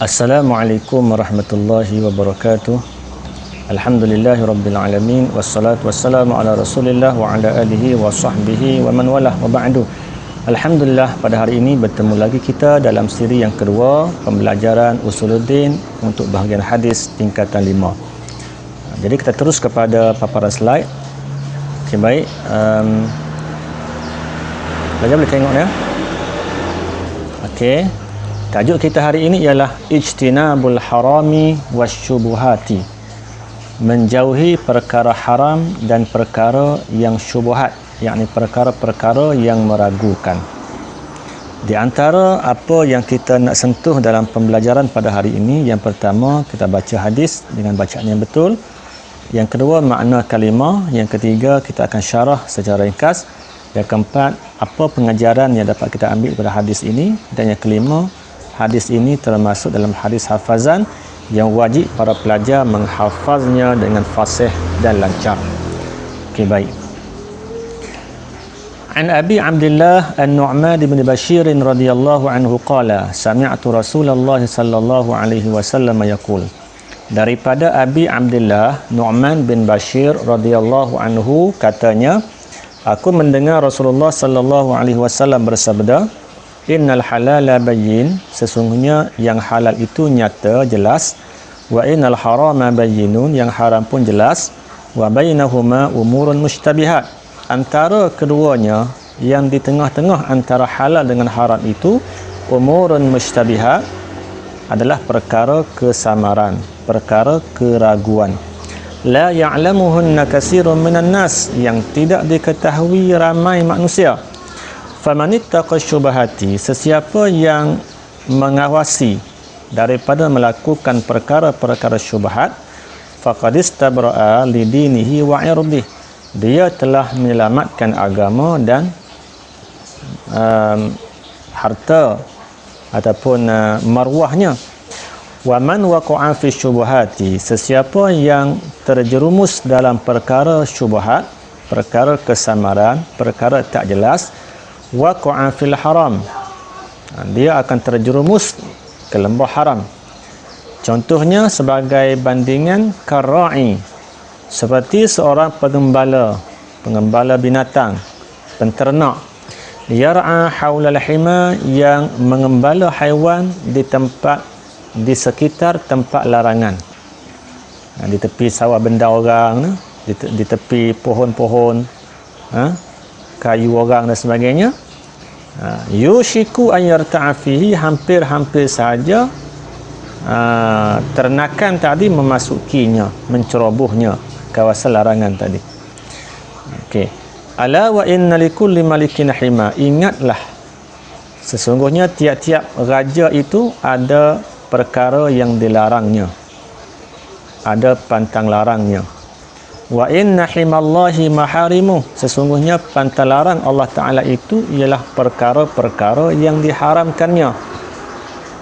Assalamualaikum warahmatullahi wabarakatuh. Alhamdulillahi rabbil alamin, wassalatu wassalamu ala Rasulillah wa ala alihi wa sahbihi wa man walah, wa ba'du. Alhamdulillah, pada hari ini bertemu lagi kita dalam siri yang kedua, pembelajaran Usuluddin untuk bahagian hadis tingkatan 5. Jadi kita terus kepada paparan slide. Okey, baik. Belajar boleh tengok ya. Okey. Tajuk kita hari ini ialah ijtinabul harami wasyubuhati. Menjauhi perkara haram dan perkara yang syubhat, yakni perkara-perkara yang meragukan. Di antara apa yang kita nak sentuh dalam pembelajaran pada hari ini, yang pertama kita baca hadis dengan bacaan yang betul. Yang kedua, makna kalimah. Yang ketiga, kita akan syarah secara ringkas. Yang keempat, apa pengajaran yang dapat kita ambil pada hadis ini. Dan yang kelima, hadis ini termasuk dalam hadis hafazan yang wajib para pelajar menghafaznya dengan fasih dan lancar. Okey, baik. An Abi Abdullah An-Nu'man bin Bashir radhiyallahu anhu qala sami'tu Rasulullah sallallahu alaihi wasallam yaqul. Daripada Abi Abdullah Nu'man bin Bashir radhiyallahu anhu katanya, aku mendengar Rasulullah sallallahu alaihi wasallam bersabda, innal halala bayyin, sesungguhnya yang halal itu nyata, jelas. Wa innal harama bayyinun, yang haram pun jelas. Wa bainahuma umurun mushtabihat, antara keduanya, yang di tengah-tengah antara halal dengan haram itu, umurun mushtabihat, adalah perkara kesamaran, perkara keraguan. La ya'lamuhunna katsirun minan nas, yang tidak diketahui ramai manusia. Famanittaqa syubhati, sesiapa yang mengawasi daripada melakukan perkara-perkara syubhat, faqad istabra'a lidinihi wa 'irdihi, dia telah menyelamatkan agama dan harta ataupun marwahnya. Wa man waqa'a fi syubhati, sesiapa yang terjerumus dalam perkara syubhat, perkara kesamaran, perkara tak jelas, waqa'a fil haram, dia akan terjerumus ke lembah haram. Contohnya sebagai bandingan, karra'i, seperti seorang pengembala binatang, penternak, yar'a haulal hima, yang mengembala haiwan di sekitar tempat larangan, di tepi sawah benda orang, di tepi pohon-pohon, kayu orang dan sebagainya. Yushiku an yarta'a fihi, hampir-hampir saja ternakan tadi memasukinya, mencerobohnya kawasan larangan tadi. Okey. Ala wa inna likulli malikin hima, ingatlah sesungguhnya tiap-tiap raja itu ada perkara yang dilarangnya, ada pantang larangnya. Wa inna himallahi maharimu, sesungguhnya pantang larang Allah Ta'ala itu ialah perkara-perkara yang diharamkannya.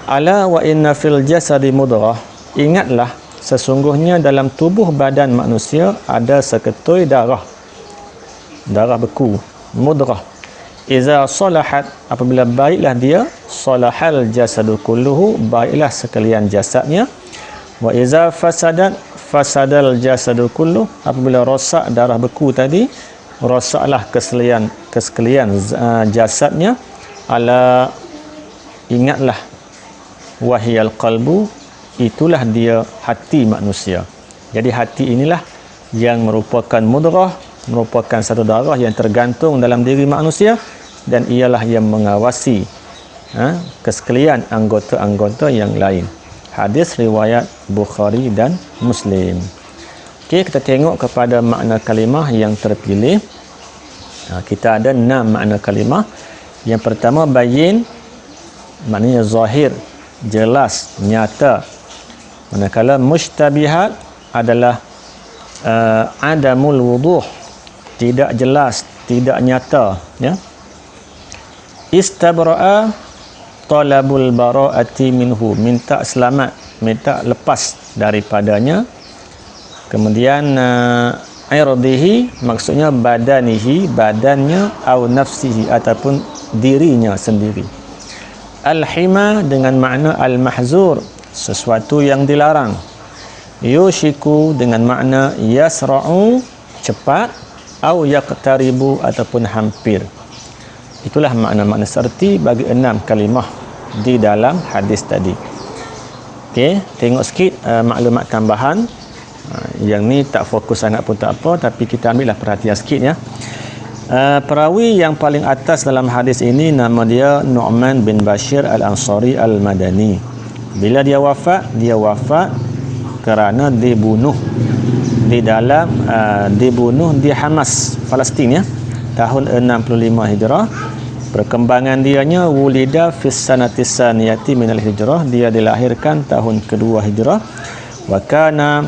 Ala wa inna fil jasadi mudghah, ingatlah sesungguhnya dalam tubuh badan manusia ada seketui darah beku, mudghah. Iza salahat, apabila baiklah dia, salahal jasadu kulluhu, baiklah sekalian jasadnya. Wa iza fasadat, fasadal jasadu kullu, apabila rosak darah beku tadi, rosaklah kesekalian jasadnya. Ala, ingatlah, wahiyal qalbu, itulah dia hati manusia. Jadi hati inilah yang merupakan mudghah, merupakan satu darah yang tergantung dalam diri manusia, dan ialah yang mengawasi kesekalian anggota-anggota yang lain. Hadis riwayat Bukhari dan Muslim. Okey, kita tengok kepada makna kalimah yang terpilih. Kita ada 6 makna kalimah. Yang pertama, bayyin, maknanya zahir, jelas, nyata. Manakala mushtabihat adalah adamul wuduh, tidak jelas, tidak nyata, ya. Istabra'a, talabul bara'ati minhu, minta selamat, minta lepas daripadanya. Kemudian irdihi, maksudnya badanihi, badannya, au nafsihi, ataupun dirinya sendiri. Al-hima dengan makna al-mahzur, sesuatu yang dilarang. Yushiku dengan makna yasra'u, cepat, au yaqtaribu, ataupun hampir. Itulah makna-makna serti bagi 6 kalimah di dalam hadis tadi. Okey, tengok sikit maklumat tambahan. Yang ni tak fokus sangat pun tak apa, tapi kita ambillah perhatian sikit ya. Perawi yang paling atas dalam hadis ini nama dia Nu'man bin Bashir Al-Ansari Al-Madani. Bila dia wafat kerana dibunuh dibunuh di Hamas, Palestin ya, tahun 65 Hijrah. Perkembangan dianya wulida fis sanatis saniyati minal hijrah, dia dilahirkan tahun kedua Hijrah. Wa kana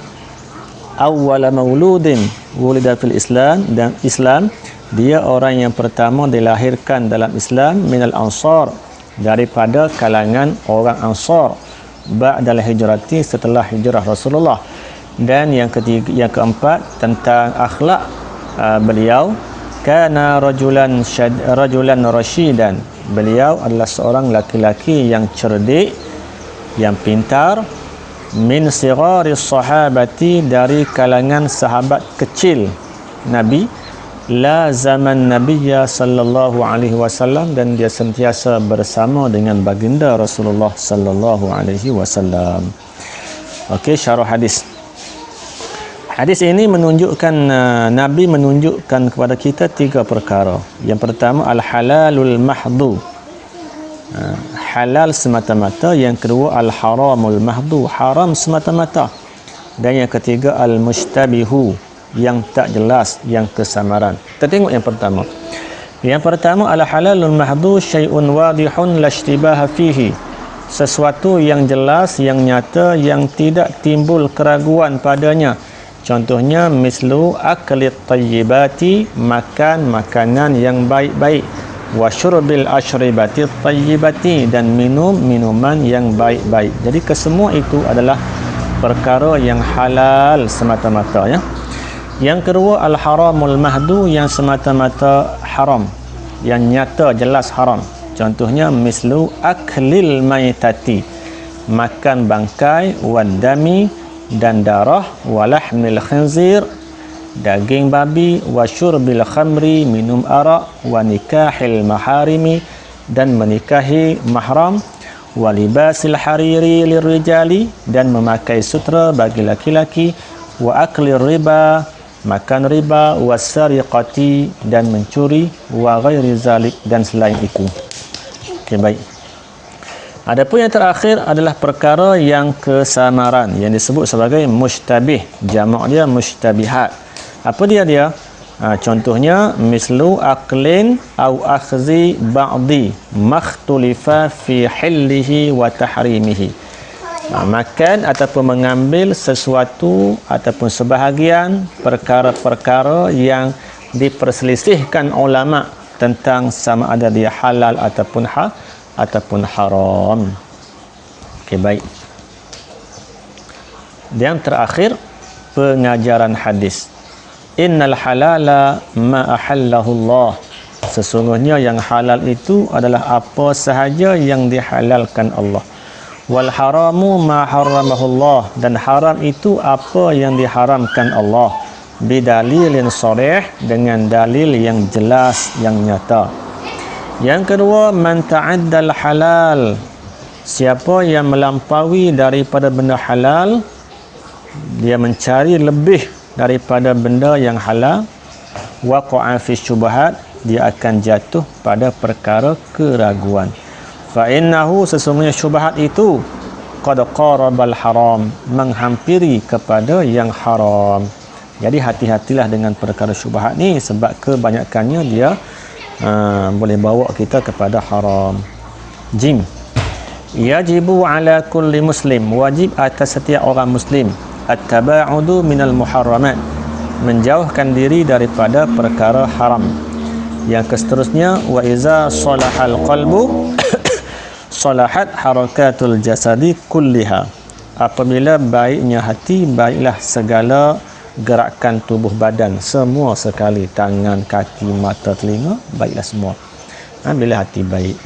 awwala mauludin wulida fil Islam, dan Islam dia orang yang pertama dilahirkan dalam Islam minal ansar, daripada kalangan orang Ansar, ba'dal hijrati, setelah hijrah Rasulullah. Dan yang keempat tentang akhlak beliau, kana rajulan rasyidan, beliau adalah seorang laki-laki yang cerdik, yang pintar, min sigharis sahabati, dari kalangan sahabat kecil Nabi, la zaman Nabiyya sallallahu alaihi wasallam, dan dia sentiasa bersama dengan baginda Rasulullah sallallahu alaihi wasallam. Okey, syarah hadis. Hadis ini menunjukkan Nabi menunjukkan kepada kita 3 perkara. Yang pertama al-halalul mahdhu, halal semata-mata. Yang kedua al-haramul mahdhu, haram semata-mata. Dan yang ketiga al-mushtabihu, yang tak jelas, yang kesamaran. Kita tengok yang pertama. Yang pertama al-halalul mahdhu syai'un wadihun la ishtibaha fihi, sesuatu yang jelas, yang nyata, yang tidak timbul keraguan padanya. Contohnya mislu aklit tayyibati, makan makanan yang baik-baik, wa syurbil ashribati tayyibati, dan minum minuman yang baik-baik. Jadi kesemua itu adalah perkara yang halal semata-mata ya. Yang kedua al-haramul mahdu, yang semata-mata haram, yang nyata jelas haram. Contohnya mislu aklil maitati, makan bangkai, wadami, dan darah, walahmil khinzir, daging babi, wa syurbil khamri, minum arak, wa nikahil maharimi, dan menikahi mahram, wa libasil hariri lirijali, dan memakai sutra bagi laki-laki, wa aklir riba, makan riba, wa sariqati, dan mencuri, wa ghairi zalik, dan selain itu. Okey, baik. Adapun yang terakhir adalah perkara yang kesamaran, yang disebut sebagai mushtabih, jamak dia mushtabihat. Apa dia? Contohnya mislu aklin au akhzi ba'di makhtulifa fi hillihi wa tahrimihi, makan ataupun mengambil sesuatu ataupun sebahagian perkara-perkara yang diperselisihkan ulama tentang sama ada dia halal ataupun haram. Okey, baik. Yang terakhir pengajaran hadis. Innal halala ma ahallahu Allah. Sesungguhnya yang halal itu adalah apa sahaja yang dihalalkan Allah. Wal haramu ma harramahu Allah, dan haram itu apa yang diharamkan Allah. Bidalilin sharih, dengan dalil yang jelas, yang nyata. Yang kedua, man ta'addal halal, siapa yang melampaui daripada benda halal, dia mencari lebih daripada benda yang halal, waqa'a fi syubhat, dia akan jatuh pada perkara keraguan. Fa innahu, sesungguhnya syubhat itu qad qarabal haram, menghampiri kepada yang haram. Jadi hati-hatilah dengan perkara syubhat ni, sebab kebanyakannya dia boleh bawa kita kepada haram. Jim. Yajibu ala kulli muslim, wajib atas setiap orang muslim, at-taba'udu minal muharramat, menjauhkan diri daripada perkara haram. Yang seterusnya, wa iza salahal qalbu salahat harakatul jasadi kulliha, apabila baiknya hati, baiklah segala gerakan tubuh badan semua sekali, tangan, kaki, mata, telinga, baiklah semua. Bila hati baik.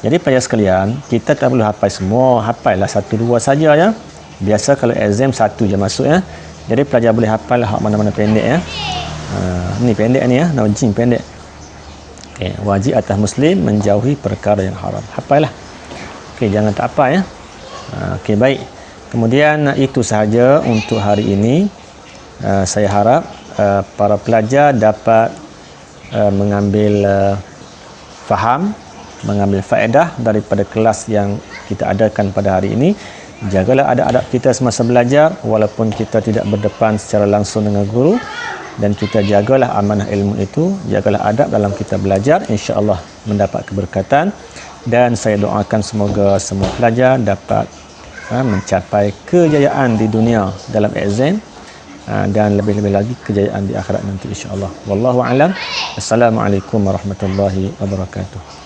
Jadi pelajar sekalian, kita tak perlu hafal semua, hafallah 1-2 saja ya. Biasa kalau exam 1 je masuk ya. Jadi pelajar boleh hafal hak mana-mana pendek ya. Ni pendek ni ya, najim pendek. Okey, wajib atas muslim menjauhi perkara yang haram. Hafallah. Okey, jangan tak apa ya. Okey, baik. Kemudian itu sahaja untuk hari ini. Saya harap para pelajar dapat mengambil faham, mengambil faedah daripada kelas yang kita adakan pada hari ini. Jagalah adab-adab kita semasa belajar, walaupun kita tidak berdepan secara langsung dengan guru, dan kita jagalah amanah ilmu itu, jagalah adab dalam kita belajar, insya-Allah mendapat keberkatan. Dan saya doakan semoga semua pelajar dapat mencapai kejayaan di dunia dalam exam, dan lebih-lebih lagi kejayaan di akhirat nanti insya-Allah. Wallahu a'lam. Assalamualaikum warahmatullahi wabarakatuh.